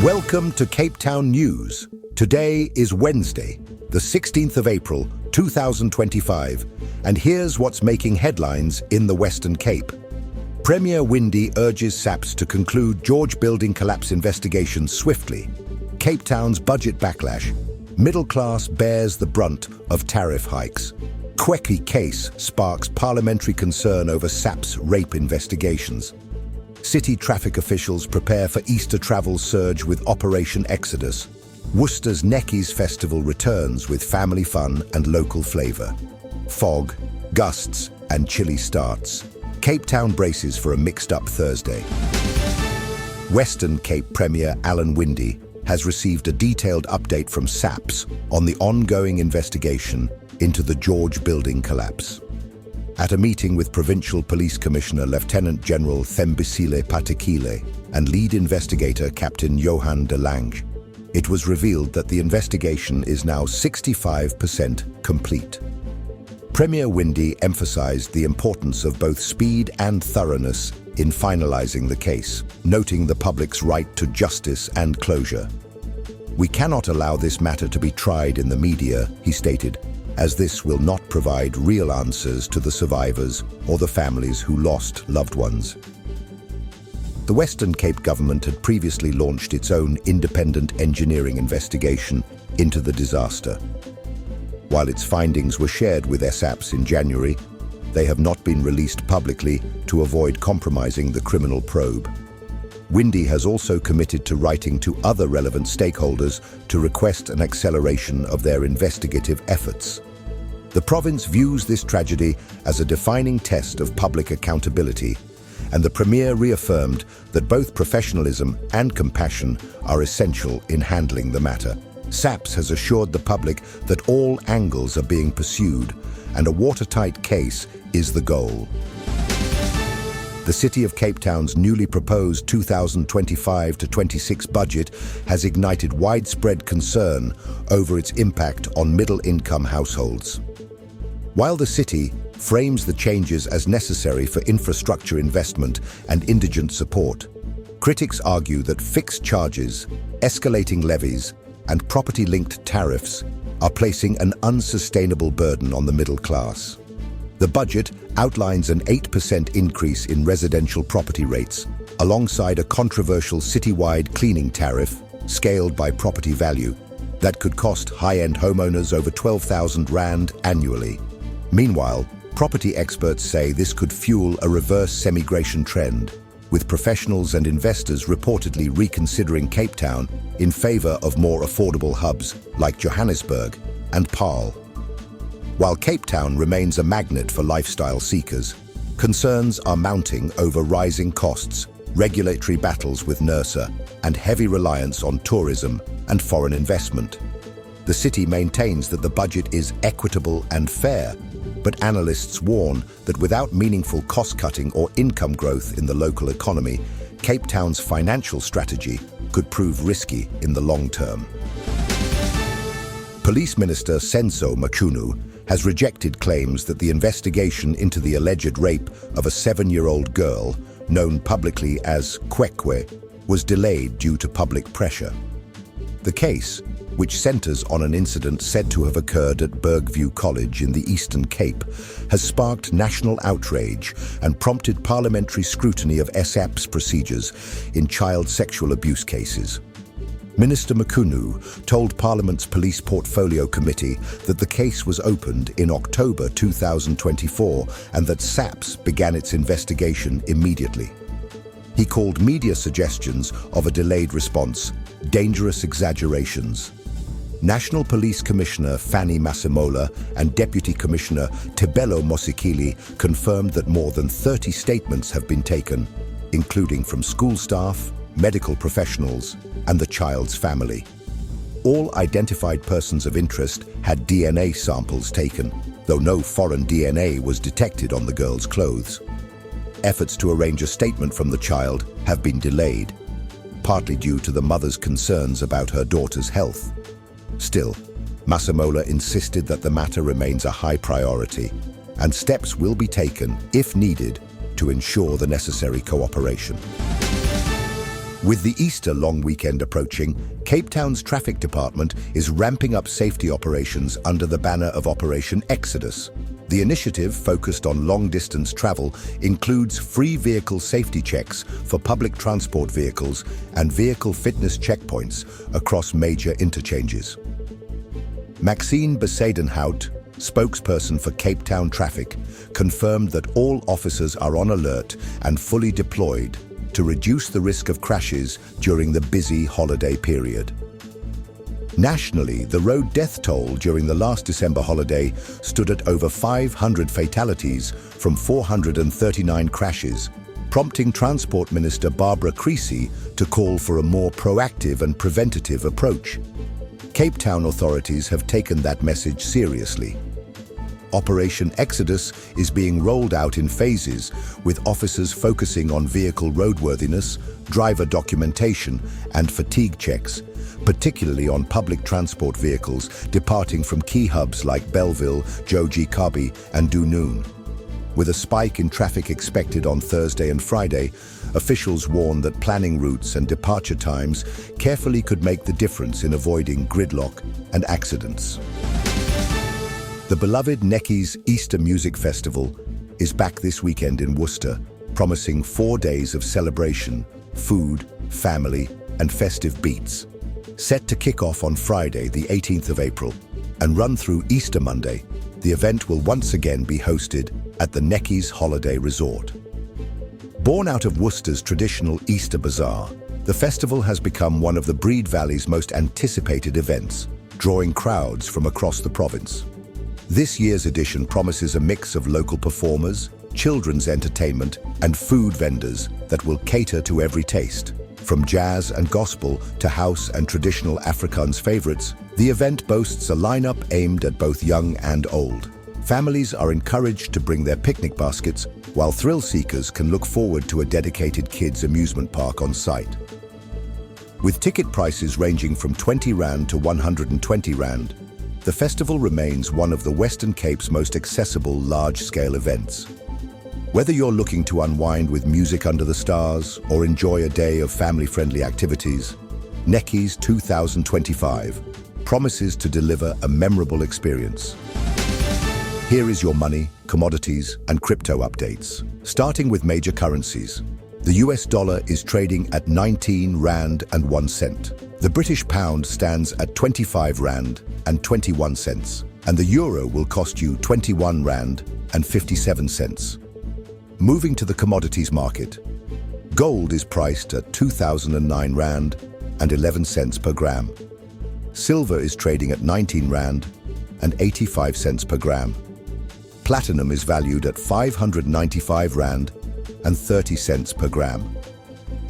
Welcome to Cape Town News. Today is Wednesday, the 16th of April, 2025, and here's what's making headlines in the Western Cape. Premier Winde urges SAPS to conclude George building collapse investigation swiftly. Cape Town's budget backlash. Middle class bears the brunt of tariff hikes. Cwecwe case sparks parliamentary concern over SAPS rape investigations. City traffic officials prepare for Easter travel surge with Operation Exodus. Worcester's Nekkies festival returns with family fun and local flavour. Fog, gusts and chilly starts. Cape Town braces for a mixed-up Thursday. Western Cape Premier Alan Winde has received a detailed update from SAPS on the ongoing investigation into the George building collapse. At a meeting with Provincial Police Commissioner Lieutenant General Thembisile Patekile and lead investigator Captain Johan de Lange, it was revealed that the investigation is now 65% complete. Premier Winde emphasized the importance of both speed and thoroughness in finalizing the case, noting the public's right to justice and closure. "We cannot allow this matter to be tried in the media," he stated, "as this will not provide real answers to the survivors or the families who lost loved ones." The Western Cape government had previously launched its own independent engineering investigation into the disaster. While its findings were shared with SAPS in January, they have not been released publicly to avoid compromising the criminal probe. Winde has also committed to writing to other relevant stakeholders to request an acceleration of their investigative efforts. The province views this tragedy as a defining test of public accountability, and the Premier reaffirmed that both professionalism and compassion are essential in handling the matter. SAPS has assured the public that all angles are being pursued, and a watertight case is the goal. The City of Cape Town's newly proposed 2025-26 budget has ignited widespread concern over its impact on middle-income households. While the city frames the changes as necessary for infrastructure investment and indigent support, critics argue that fixed charges, escalating levies, and property-linked tariffs are placing an unsustainable burden on the middle class. The budget outlines an 8% increase in residential property rates, alongside a controversial citywide cleaning tariff, scaled by property value, that could cost high-end homeowners over 12,000 rand annually. Meanwhile, property experts say this could fuel a reverse semigration trend, with professionals and investors reportedly reconsidering Cape Town in favour of more affordable hubs like Johannesburg and Paarl. While Cape Town remains a magnet for lifestyle seekers, concerns are mounting over rising costs, regulatory battles with NERSA, and heavy reliance on tourism and foreign investment. The city maintains that the budget is equitable and fair, but analysts warn that without meaningful cost-cutting or income growth in the local economy, Cape Town's financial strategy could prove risky in the long term. Police Minister Senzo Mchunu has rejected claims that the investigation into the alleged rape of a 7-year-old girl, known publicly as Cwecwe, was delayed due to public pressure. The case, which centres on an incident said to have occurred at Bergview College in the Eastern Cape, has sparked national outrage and prompted parliamentary scrutiny of SAPS procedures in child sexual abuse cases. Minister Mchunu told Parliament's Police Portfolio Committee that the case was opened in October 2024 and that SAPS began its investigation immediately. He called media suggestions of a delayed response dangerous exaggerations. National Police Commissioner Fanny Masemola and Deputy Commissioner Tebelo Mosikili confirmed that more than 30 statements have been taken, including from school staff, medical professionals, and the child's family. All identified persons of interest had DNA samples taken, though no foreign DNA was detected on the girl's clothes. Efforts to arrange a statement from the child have been delayed, partly due to the mother's concerns about her daughter's health. Still, Masemola insisted that the matter remains a high priority, and steps will be taken, if needed, to ensure the necessary cooperation. With the Easter long weekend approaching, Cape Town's traffic department is ramping up safety operations under the banner of Operation Exodus. The initiative, focused on long-distance travel, includes free vehicle safety checks for public transport vehicles and vehicle fitness checkpoints across major interchanges. Maxine Besadenhout, spokesperson for Cape Town Traffic, confirmed that all officers are on alert and fully deployed to reduce the risk of crashes during the busy holiday period. Nationally, the road death toll during the last December holiday stood at over 500 fatalities from 439 crashes, prompting Transport Minister Barbara Creasy to call for a more proactive and preventative approach. Cape Town authorities have taken that message seriously. Operation Exodus is being rolled out in phases, with officers focusing on vehicle roadworthiness, driver documentation, and fatigue checks, particularly on public transport vehicles departing from key hubs like Belleville, Joji Kabi, and Dunoon. With a spike in traffic expected on Thursday and Friday, officials warn that planning routes and departure times carefully could make the difference in avoiding gridlock and accidents. The beloved Nekkies Easter Music Festival is back this weekend in Worcester, promising 4 days of celebration, food, family, and festive beats. Set to kick off on Friday, the 18th of April, and run through Easter Monday, the event will once again be hosted at the Nekkies Holiday Resort. Born out of Worcester's traditional Easter Bazaar, the festival has become one of the Brede Valley's most anticipated events, drawing crowds from across the province. This year's edition promises a mix of local performers, children's entertainment, and food vendors that will cater to every taste. From jazz and gospel to house and traditional Afrikaans favorites, the event boasts a lineup aimed at both young and old. Families are encouraged to bring their picnic baskets, while thrill seekers can look forward to a dedicated kids' amusement park on site. With ticket prices ranging from 20 Rand to 120 Rand, the festival remains one of the Western Cape's most accessible large-scale events. Whether you're looking to unwind with music under the stars or enjoy a day of family-friendly activities, Nekkies 2025 promises to deliver a memorable experience. Here is your money, commodities, and crypto updates. Starting with major currencies. The US dollar is trading at 19 Rand and 1 cent. The British pound stands at 25 Rand and 21 cents, and the euro will cost you 21 Rand and 57 cents. Moving to the commodities market, gold is priced at 2009 Rand and 11 cents per gram. Silver is trading at 19 Rand and 85 cents per gram. Platinum is valued at 595 Rand and 30 cents per gram.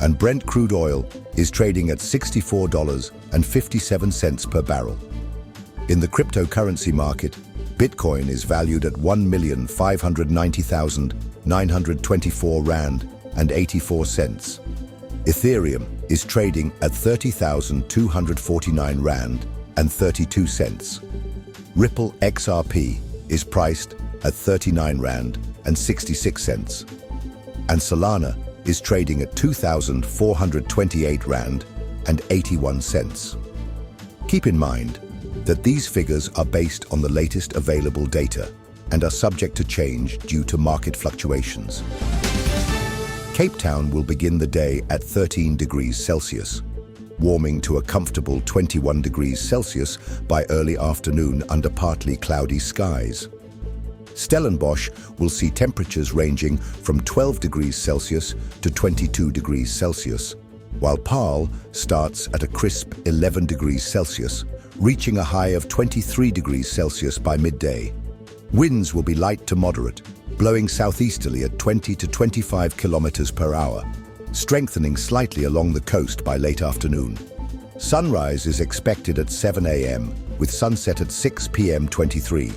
And Brent crude oil is trading at $64.57 per barrel. In the cryptocurrency market, Bitcoin is valued at 1,590,924 Rand and 84 cents. Ethereum is trading at 30,249 Rand and 32 cents. Ripple XRP is priced at 39 Rand and 66 cents. And Solana is trading at 2,428 Rand and 81 cents. Keep in mind that these figures are based on the latest available data and are subject to change due to market fluctuations. Cape Town will begin the day at 13 degrees Celsius, warming to a comfortable 21 degrees Celsius by early afternoon under partly cloudy skies. Stellenbosch will see temperatures ranging from 12 degrees Celsius to 22 degrees Celsius, while Paarl starts at a crisp 11 degrees Celsius, reaching a high of 23 degrees Celsius by midday. Winds will be light to moderate, blowing southeasterly at 20 to 25 kilometers per hour, strengthening slightly along the coast by late afternoon. Sunrise is expected at 7 a.m., with sunset at 6 p.m. 23.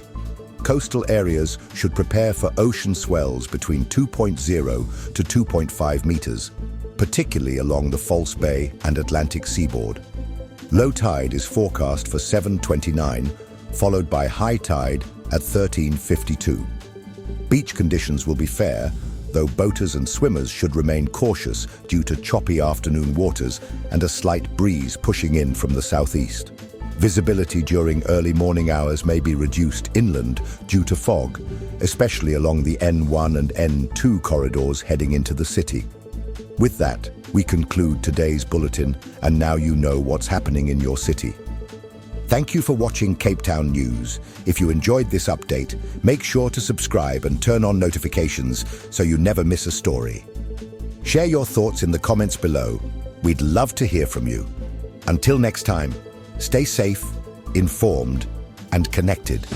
Coastal areas should prepare for ocean swells between 2.0 to 2.5 meters, particularly along the False Bay and Atlantic seaboard. Low tide is forecast for 7:29, followed by high tide at 13:52. Beach conditions will be fair, though boaters and swimmers should remain cautious due to choppy afternoon waters and a slight breeze pushing in from the southeast. Visibility during early morning hours may be reduced inland due to fog, especially along the N1 and N2 corridors heading into the city. With that, we conclude today's bulletin, and now you know what's happening in your city. Thank you for watching Cape Town News. If you enjoyed this update, make sure to subscribe and turn on notifications so you never miss a story. Share your thoughts in the comments below. We'd love to hear from you. Until next time, stay safe, informed, and connected.